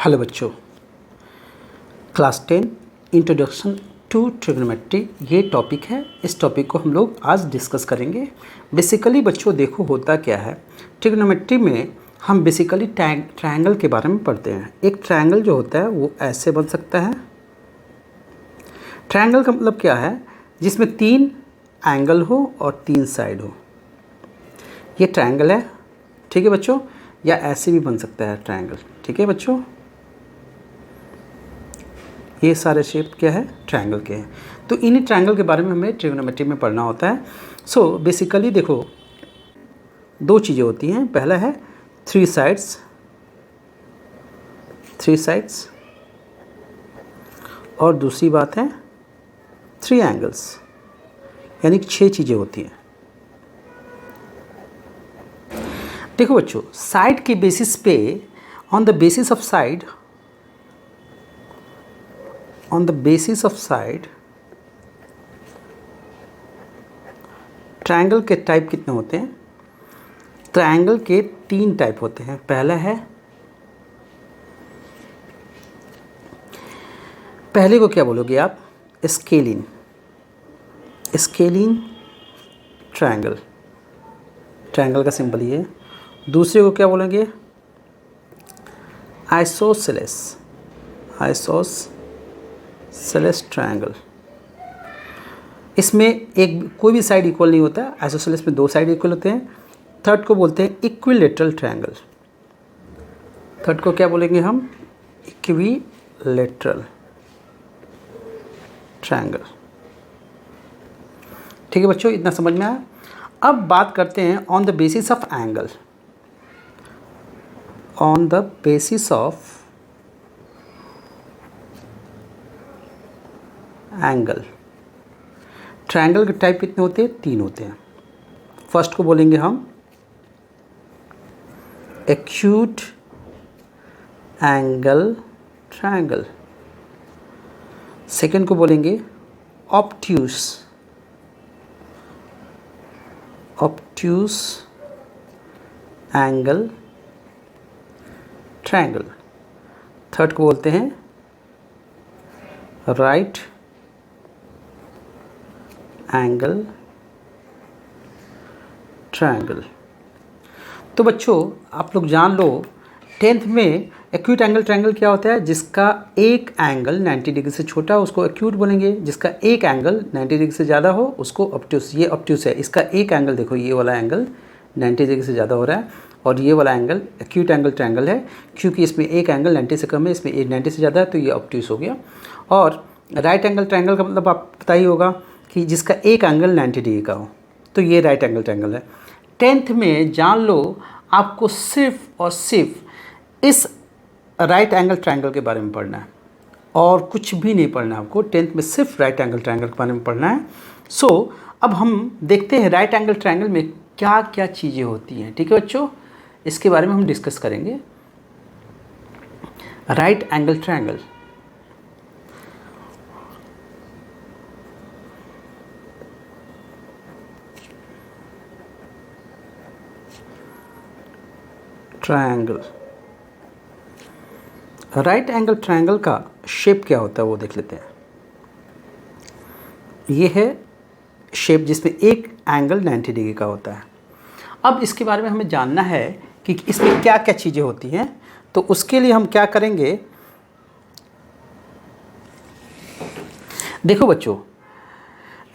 Hello बच्चों, class 10 introduction to trigonometry ये topic है। इस टॉपिक को हम लोग आज डिस्कस करेंगे। बेसिकली बच्चों देखो होता क्या है, ट्रिग्नोमेट्री में हम बेसिकली ट्रायंगल के बारे में पढ़ते हैं। एक ट्रायंगल जो होता है वो ऐसे बन सकता है। ट्रायंगल का मतलब क्या है, जिसमें 3 एंगल हो और 3 साइड हो, ये ट्रायंगल है। ठीक है बच्चों, या ऐसे भी बन सकता है ट्रायंगल। ठीक है बच्चों, ये सारे शेप क्या है, ट्रायंगल के हैं। तो इन्हीं ट्रायंगल के बारे में हमें ट्रिग्नोमेट्री में पढ़ना होता है। सो बेसिकली देखो 2 चीज़ें होती हैं। पहला है 3 साइड्स और दूसरी बात है 3 एंगल्स, यानी 6 चीज़ें होती हैं। देखो बच्चों, साइड के बेसिस पे on the basis of side triangle के टाइप कितने होते हैं? ट्रायंगल के 3 टाइप होते हैं। पहले को क्या बोलोगे आप? स्केलिन ट्रायंगल का सिंबल ये है। दूसरे को क्या बोलेंगे? Isosceles triangle. इसमें एक कोई भी साइड इक्वल नहीं होता। आइसोसेलेस में 2 साइड इक्वल होते हैं। थर्ड को बोलते हैं इक्विलेटरल ट्रायंगल। थर्ड को क्या बोलेंगे हम? Equilateral triangle. ठीक है बच्चों, इतना समझ में आया। अब बात करते हैं on the basis of angle. On the basis of angle triangle के टाइप कितने होते हैं? 3 होते हैं। फर्स्ट को बोलेंगे हम एक्यूट एंगल ट्रायंगल। सेकंड को बोलेंगे ऑब्ट्यूस एंगल ट्रायंगल। थर्ड को बोलते हैं राइट एंगल ट्रायंगल। तो बच्चों आप लोग जान लो, 10th में एक्यूट एंगल ट्रायंगल क्या होता है? जिसका एक एंगल 90 डिग्री से छोटा हो उसको एक्यूट बोलेंगे। जिसका एक एंगल 90 डिग्री से ज़्यादा हो उसको ऑब्ट्यूस। ये ऑब्ट्यूस है। इसका एक एंगल देखो, ये वाला एंगल 90 डिग्री से ज़्यादा हो रहा है और ये वाला एंगल एक्यूट एंगल ट्रायंगल है, क्योंकि इसमें एक एंगल 90 से कम है, इसमें 90 से ज़्यादा है, तो ये ऑब्ट्यूस हो गया। और राइट एंगल ट्रायंगल का मतलब आप पता ही होगा कि जिसका एक एंगल 90 डिग्री का हो, तो ये राइट एंगल ट्रायंगल है। 10th में जान लो, आपको सिर्फ और सिर्फ इस राइट एंगल ट्रायंगल के बारे में पढ़ना है और कुछ भी नहीं पढ़ना है आपको। 10th में सिर्फ राइट एंगल ट्रायंगल के बारे में पढ़ना है। सो अब हम देखते हैं राइट एंगल ट्रायंगल में क्या क्या चीज़ें होती हैं। ठीक है बच्चों, इसके बारे में हम डिस्कस करेंगे। Right angle triangle, right angle triangle का शेप क्या होता है वो देख लेते हैं। ये है शेप जिसमें एक एंगल 90 डिग्री का होता है। अब इसके बारे में हमें जानना है कि इसमें क्या क्या चीज़ें होती हैं। तो उसके लिए हम क्या करेंगे, देखो बच्चों,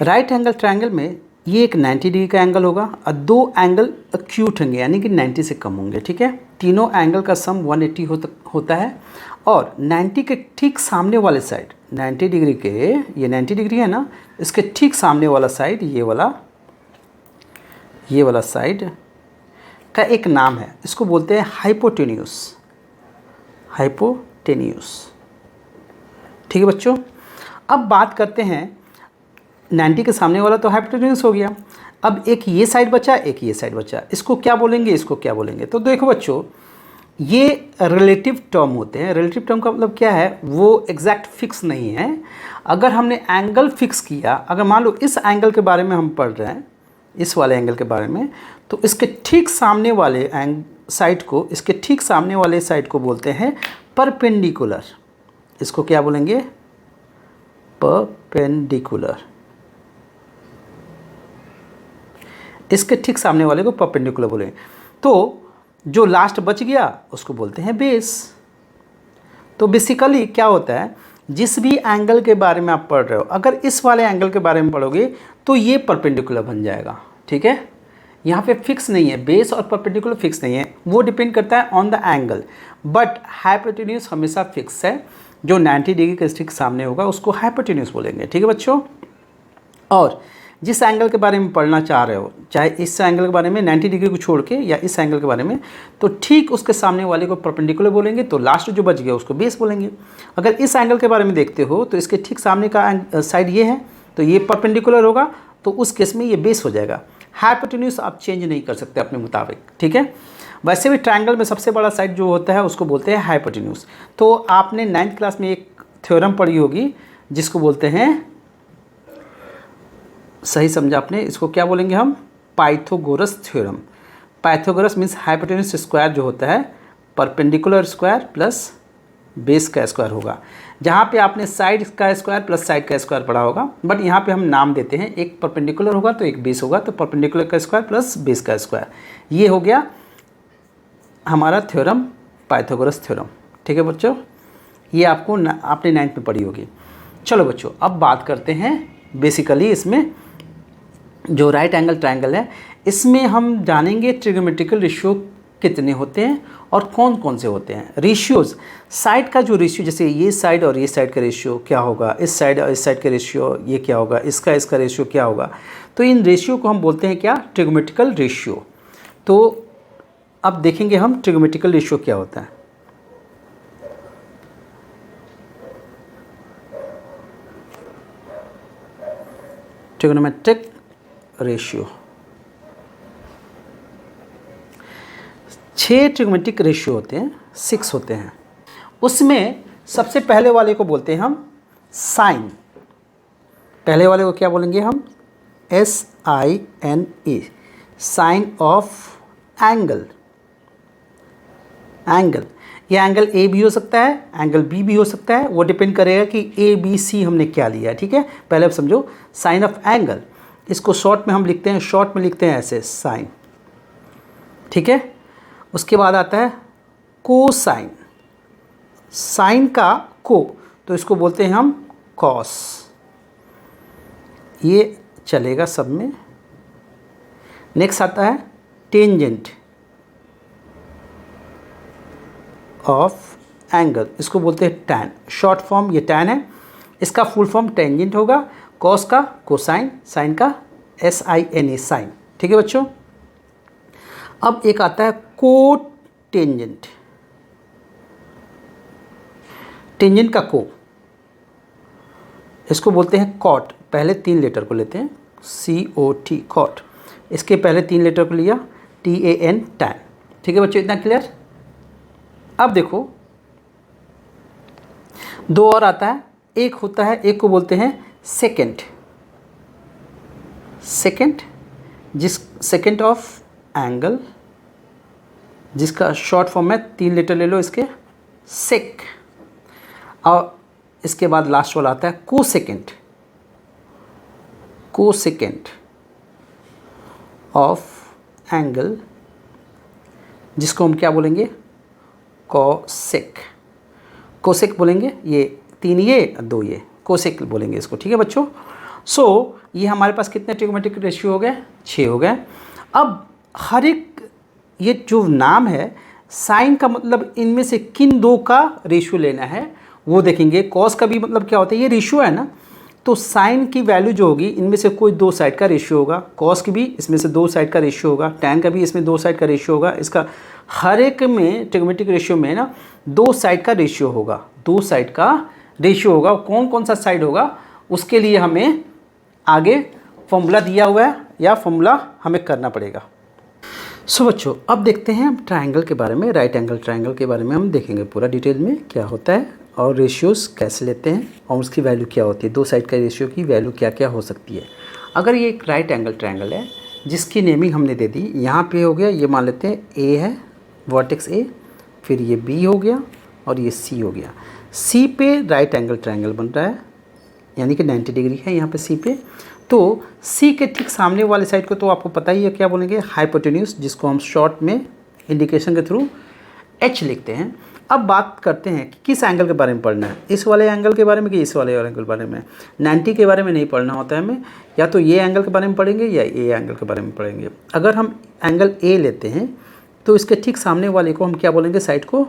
राइट एंगल ट्रायंगल में ये एक 90 डिग्री का एंगल होगा और 2 एंगल एक्यूट होंगे, यानी कि 90 से कम होंगे। ठीक है, तीनों एंगल का सम 180 होता है। और 90 के ठीक सामने वाले साइड, 90 डिग्री के, ये 90 डिग्री है ना, इसके ठीक सामने वाला साइड, ये वाला साइड का एक नाम है, इसको बोलते हैं हाइपोटेन्यूस। ठीक है बच्चों, अब बात करते हैं 90 के सामने वाला तो हाइपोटेन्यूस हो गया। अब एक ये साइड बचा, एक ये साइड बचा, इसको क्या बोलेंगे? तो देखो बच्चों, ये रिलेटिव टर्म होते हैं। रिलेटिव टर्म का मतलब क्या है? वो एग्जैक्ट फिक्स नहीं है। अगर हमने एंगल फिक्स किया, अगर मान लो इस एंगल के बारे में हम पढ़ रहे हैं, इस वाले एंगल के बारे में, तो इसके ठीक सामने वाले साइड को, इसके ठीक सामने वाले साइड को बोलते हैं परपेंडिकुलर। इसको क्या बोलेंगे? परपेंडिकुलर। इसके ठीक सामने वाले को परपेंडिकुलर बोलेंगे। तो जो लास्ट बच गया उसको बोलते हैं बेस। तो बेसिकली क्या होता है, जिस भी एंगल के बारे में आप पढ़ रहे हो, अगर इस वाले एंगल के बारे में पढ़ोगे तो ये परपेंडिकुलर बन जाएगा। ठीक है, यहाँ पे फिक्स नहीं है, बेस और परपेंडिकुलर फिक्स नहीं है, वो डिपेंड करता है on the angle. But hypotenuse हमेशा फिक्स है, जो 90 डिग्री के ठीक सामने होगा उसको हाइपोटेन्यूज बोलेंगे। ठीक है बच्चों, और जिस एंगल के बारे में पढ़ना चाह रहे हो, चाहे इस एंगल के बारे में 90 डिग्री को छोड़ के या इस एंगल के बारे में, तो ठीक उसके सामने वाले को परपेंडिकुलर बोलेंगे, तो लास्ट जो बच गया उसको बेस बोलेंगे। अगर इस एंगल के बारे में देखते हो तो इसके ठीक सामने का साइड ये है, तो ये परपेंडिकुलर होगा, तो उस केस में ये बेस हो जाएगा। हाइपोटेन्यूज आप चेंज नहीं कर सकते अपने मुताबिक। ठीक है, वैसे भी ट्रायंगल में सबसे बड़ा साइड जो होता है उसको बोलते हैं हाइपोटेन्यूज। तो आपने 9th क्लास में एक थ्योरम पढ़ी होगी जिसको बोलते हैं, सही समझा आपने, इसको क्या बोलेंगे हम? Pythagoras theorem. Pythagoras means hypotenuse square जो होता है परपेंडिकुलर स्क्वायर प्लस बेस का स्क्वायर होगा। जहाँ पे आपने साइड का स्क्वायर प्लस साइड का स्क्वायर पढ़ा होगा, बट यहाँ पे हम नाम देते हैं, एक परपेंडिकुलर होगा तो एक बेस होगा, तो परपेंडिकुलर का स्क्वायर प्लस बेस का स्क्वायर, ये हो गया हमारा थ्योरम, पाइथागोरस थ्योरम। ठीक है बच्चों, ये आपको आपने 9th में पढ़ी होगी। चलो बच्चों, अब बात करते हैं बेसिकली इसमें जो राइट एंगल ट्रायंगल है, इसमें हम जानेंगे ट्रिग्नोमेट्रिकल रेशियो कितने होते हैं और कौन कौन से होते हैं। रेशियोज़, साइड का जो रेशियो, जैसे ये साइड और ये साइड का रेशियो क्या होगा, इस साइड और इस साइड का रेशियो ये क्या होगा, इसका रेशियो क्या होगा, तो इन रेशियो को हम बोलते हैं क्या? Trigonometrical ratio. तो अब देखेंगे हम ट्रिग्नोमेट्रिकल रेशियो क्या होता है। ट्रिग्नोमेट्रिक रेशियो 6 ट्रिग्नोमेट्रिक रेशियो होते हैं, 6 होते हैं। उसमें सबसे पहले वाले को बोलते हैं हम साइन। पहले वाले को क्या बोलेंगे हम? SINE, sine of angle. Angle, ये एंगल A भी हो सकता है, एंगल B भी हो सकता है, वो डिपेंड करेगा कि ABC हमने क्या लिया है। ठीक है, पहले आप समझो साइन ऑफ एंगल, इसको शॉर्ट में हम लिखते हैं, शॉर्ट में लिखते हैं ऐसे साइन। ठीक है, उसके बाद आता है कोसाइन, साइन का को, तो इसको बोलते हैं हम कॉस, ये चलेगा सब में। नेक्स्ट आता है टेंजेंट ऑफ एंगल, इसको बोलते हैं टैन, शॉर्ट फॉर्म ये टैन है, इसका फुल फॉर्म टेंजेंट होगा, कॉस का कोसाइन, साइन का SINE, साइन। ठीक है बच्चों, अब एक आता है कोटेंजेंट, टेंजेंट का को, इसको बोलते हैं कॉट। पहले 3 लेटर को लेते हैं, COT, कॉट, इसके पहले 3 लेटर को लिया, TAN, टैन। ठीक है बच्चों, इतना क्लियर। अब देखो 2 और आता है, एक होता है, एक को बोलते हैं सेकेंड, सेकेंड जिस सेकेंड ऑफ एंगल, जिसका शॉर्ट फॉर्म है 3 लेटर ले लो इसके, सेक। और इसके बाद लास्ट वाला आता है कोसेकेंड, कोसेकेंड ऑफ एंगल, जिसको हम क्या बोलेंगे? कोसेक, कोसेक बोलेंगे। ये 3 ये 2 ये, कोसेक बोलेंगे इसको। ठीक है बच्चों, सो ये हमारे पास कितने ट्रिग्नोमेट्रिक रेशियो हो गए? 6 हो गए। अब हर एक ये जो नाम है, साइन का मतलब इनमें से किन 2 का रेशियो लेना है वो देखेंगे। कॉस का भी मतलब क्या होता है? ये रेशियो है ना, तो साइन की वैल्यू जो होगी इनमें से कोई 2 साइड का रेशियो होगा, कॉस की भी इसमें से 2 साइड का रेशियो होगा, टैन का भी इसमें 2 साइड का रेशियो होगा। इसका हर एक में ट्रिग्नोमेट्रिक रेशियो में ना 2 साइड का रेशियो होगा, 2 साइड का रेशियो होगा। कौन कौन सा साइड होगा उसके लिए हमें आगे फॉर्मूला दिया हुआ है या फॉर्मूला हमें करना पड़ेगा। सो बच्चों, अब देखते हैं हम ट्रायंगल के बारे में, राइट एंगल ट्रायंगल के बारे में हम देखेंगे पूरा डिटेल में क्या होता है और रेशियोज़ कैसे लेते हैं और उसकी वैल्यू क्या होती है, 2 साइड का रेशियो की वैल्यू क्या क्या हो सकती है। अगर ये एक राइट एंगल ट्रायंगल है जिसकी नेमिंग हमने दे दी, यहाँ पे हो गया, ये मान लेते हैं A है वर्टेक्स ए, फिर ये बी हो गया और ये सी हो गया। सी पे राइट एंगल ट्रायंगल बन रहा है, यानी कि 90 डिग्री है यहाँ पे सी पे। तो सी के ठीक सामने वाले साइड को तो आपको पता ही है क्या बोलेंगे, हाइपोटेन्यूज, जिसको हम शॉर्ट में इंडिकेशन के थ्रू एच लिखते हैं। अब बात करते हैं कि किस एंगल के बारे में पढ़ना है, इस वाले एंगल के बारे में कि इस वाले एंगल के बारे में। 90 के बारे में नहीं पढ़ना होता है हमें, या तो ये एंगल के बारे में पढ़ेंगे या ए एंगल के बारे में पढ़ेंगे। अगर हम एंगल ए लेते हैं तो इसके ठीक सामने वाले को हम क्या बोलेंगे, साइड को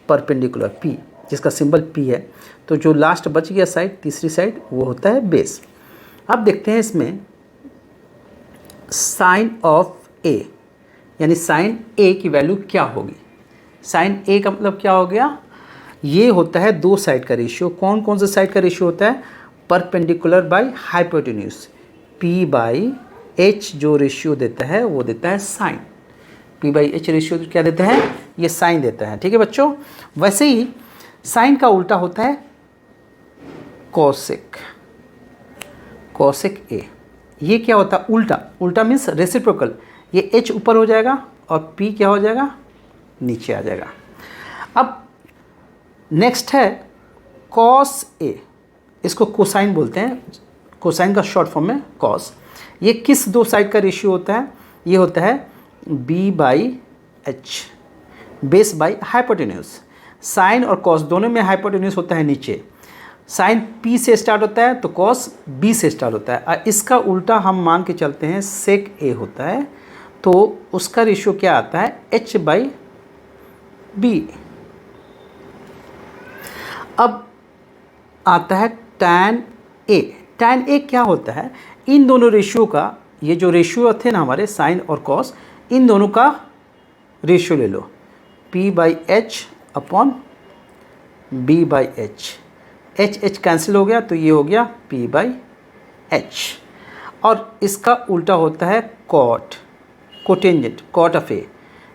परपेंडिकुलर पी, जिसका सिंबल पी है। तो जो लास्ट बच गया साइड, तीसरी साइड, वो होता है बेस। अब देखते हैं इसमें साइन ऑफ ए, यानी साइन ए की वैल्यू क्या होगी। साइन ए का मतलब क्या हो गया, ये होता है दो साइड का रेशियो। कौन कौन सा साइड का रेशियो होता है, perpendicular by hypotenuse. P by H जो रेशियो देता है वो देता है sine. P by H ratio क्या देता है, ये साइन देता है। ठीक है बच्चों, वैसे ही साइन का उल्टा होता है कोसेक, कोसेक ए। ये क्या होता है, उल्टा, उल्टा मीन्स रेसिप्रोकल। ये एच ऊपर हो जाएगा और पी क्या हो जाएगा, नीचे आ जाएगा। अब नेक्स्ट है कॉस ए, इसको कोसाइन बोलते हैं, कोसाइन का शॉर्ट फॉर्म में कॉस। ये किस दो साइड का रेशियो होता है, ये होता है B by H, base by hypotenuse. Sine और कॉस दोनों में हाइपोटेन्यूज होता है नीचे। साइन पी से स्टार्ट होता है तो कॉस बी से स्टार्ट होता है। इसका उल्टा हम मान के चलते हैं सेक ए होता है, तो उसका रेशियो क्या आता है, एच बाई बी। अब आता है टैन ए। टैन ए क्या होता है, इन दोनों रेशियो का, ये जो रेशियो थे ना हमारे साइन और कॉस, इन दोनों का रेशियो ले लो, P by H upon B by H. H H cancel हो गया तो ये हो गया पी बाई एच। और इसका उल्टा होता है कॉट, कोटेंजेंट, कॉट ऑफ ए।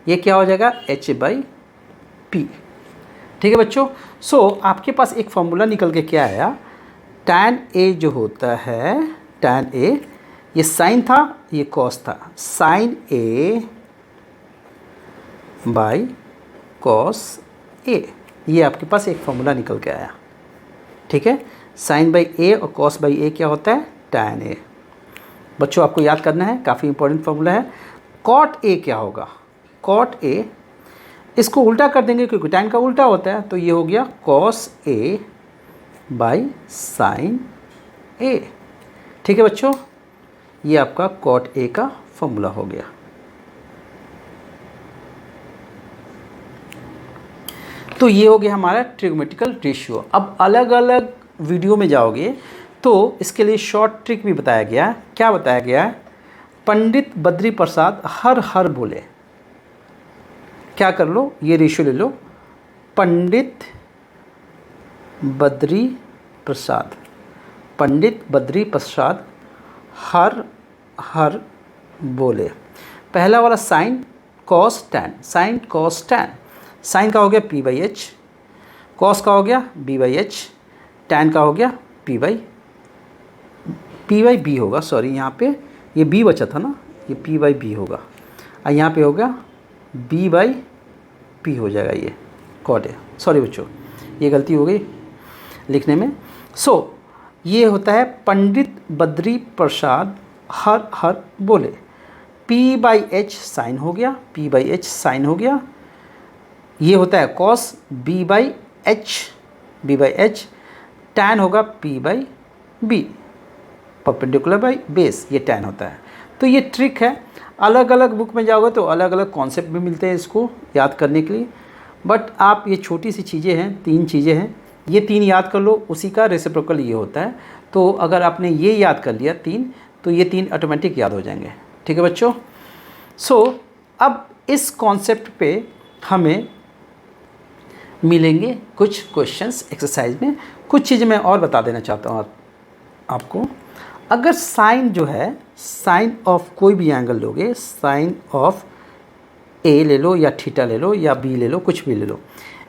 ये क्या हो जाएगा, एच बाई पी। ठीक है बच्चों, सो आपके पास एक फॉर्मूला निकल के क्या आया, टैन ए जो होता है, टैन ए, ये साइन था, ये कॉस था, sign A by cos A. ये आपके पास एक फॉर्मूला निकल के आया। ठीक है, साइन बाई ए और कॉस बाई ए क्या होता है, टैन ए। बच्चों आपको याद करना है, काफ़ी इंपॉर्टेंट फॉर्मूला है। कॉट ए क्या होगा, कॉट ए, इसको उल्टा कर देंगे क्योंकि टैन का उल्टा होता है, तो ये हो गया कॉस ए बाई साइन ए। ठीक है बच्चों, ये आपका कॉट ए का फॉर्मूला हो गया। तो ये हो गया हमारा ट्रिग्नोमेट्रिकल रेशियो। अब अलग अलग वीडियो में जाओगे तो इसके लिए शॉर्ट ट्रिक भी बताया गया है। क्या बताया गया है, पंडित बद्री प्रसाद हर हर बोले। क्या कर लो, ये रेशियो ले लो, पंडित बद्री प्रसाद, पंडित बद्री प्रसाद हर हर बोले। पहला वाला sine cos tan, sine cos tan, sine का हो गया पी बाई एच, कॉस का हो गया बी बाई एच, टैन का हो गया पी बाई बी होगा, सॉरी यहाँ पे ये बी बचा था ना, ये पी बाई बी होगा, और यहाँ पे होगा बी बाई पी हो जाएगा, ये कॉट है। सॉरी बच्चों, ये गलती हो गई लिखने में। सो ये होता है पंडित बद्री प्रसाद हर हर बोले। पी बाई एच साइन हो गया, पी बाई एच साइन हो गया। ये होता है cos B by H, B by H, tan होगा P by B, perpendicular by base, ये टैन होता है। तो ये ट्रिक है, अलग अलग बुक में जाओगे तो अलग अलग कॉन्सेप्ट भी मिलते हैं इसको याद करने के लिए। बट आप ये छोटी सी चीज़ें हैं, 3 चीज़ें हैं, ये 3 याद कर लो, उसी का रेसिप्रोकल ये होता है। तो अगर आपने ये याद कर लिया 3, तो ये 3 ऑटोमेटिक याद हो जाएंगे। ठीक है बच्चों, सो अब इस कॉन्सेप्ट पे हमें मिलेंगे कुछ क्वेश्चंस एक्सरसाइज में। कुछ चीज़ें मैं और बता देना चाहता हूँ आपको। अगर साइन जो है, साइन ऑफ कोई भी एंगल लोगे, साइन ऑफ ए ले लो या थीटा ले लो या बी ले लो, कुछ भी ले लो,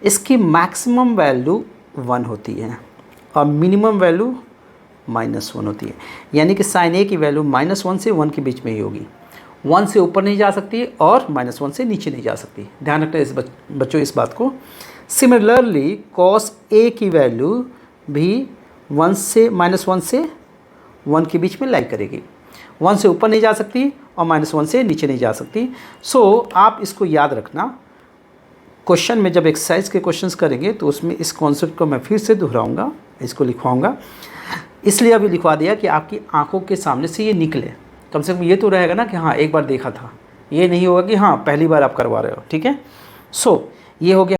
इसकी मैक्सिमम वैल्यू 1 होती है और मिनिमम वैल्यू -1 होती है। यानी कि साइन ए की वैल्यू -1 से 1 के बीच में ही होगी। 1 से ऊपर नहीं जा सकती और -1 से नीचे नहीं जा सकती। ध्यान रखना इस बच्चों इस बात को। सिमिलरली कॉस ए की वैल्यू भी 1 से -1 के बीच में लाई करेगी। 1 से ऊपर नहीं जा सकती और -1 से नीचे नहीं जा सकती। सो आप इसको याद रखना। क्वेश्चन में जब एक्सरसाइज के क्वेश्चंस करेंगे तो उसमें इस कॉन्सेप्ट को मैं फिर से दोहराऊंगा, इसको लिखवाऊंगा। इसलिए अभी लिखवा दिया कि आपकी आंखों के सामने से ये निकले, कम से कम ये तो रहेगा ना कि हाँ एक बार देखा था। ये नहीं होगा कि हाँ पहली बार आप करवा रहे हो। ठीक है, सो ये हो गया।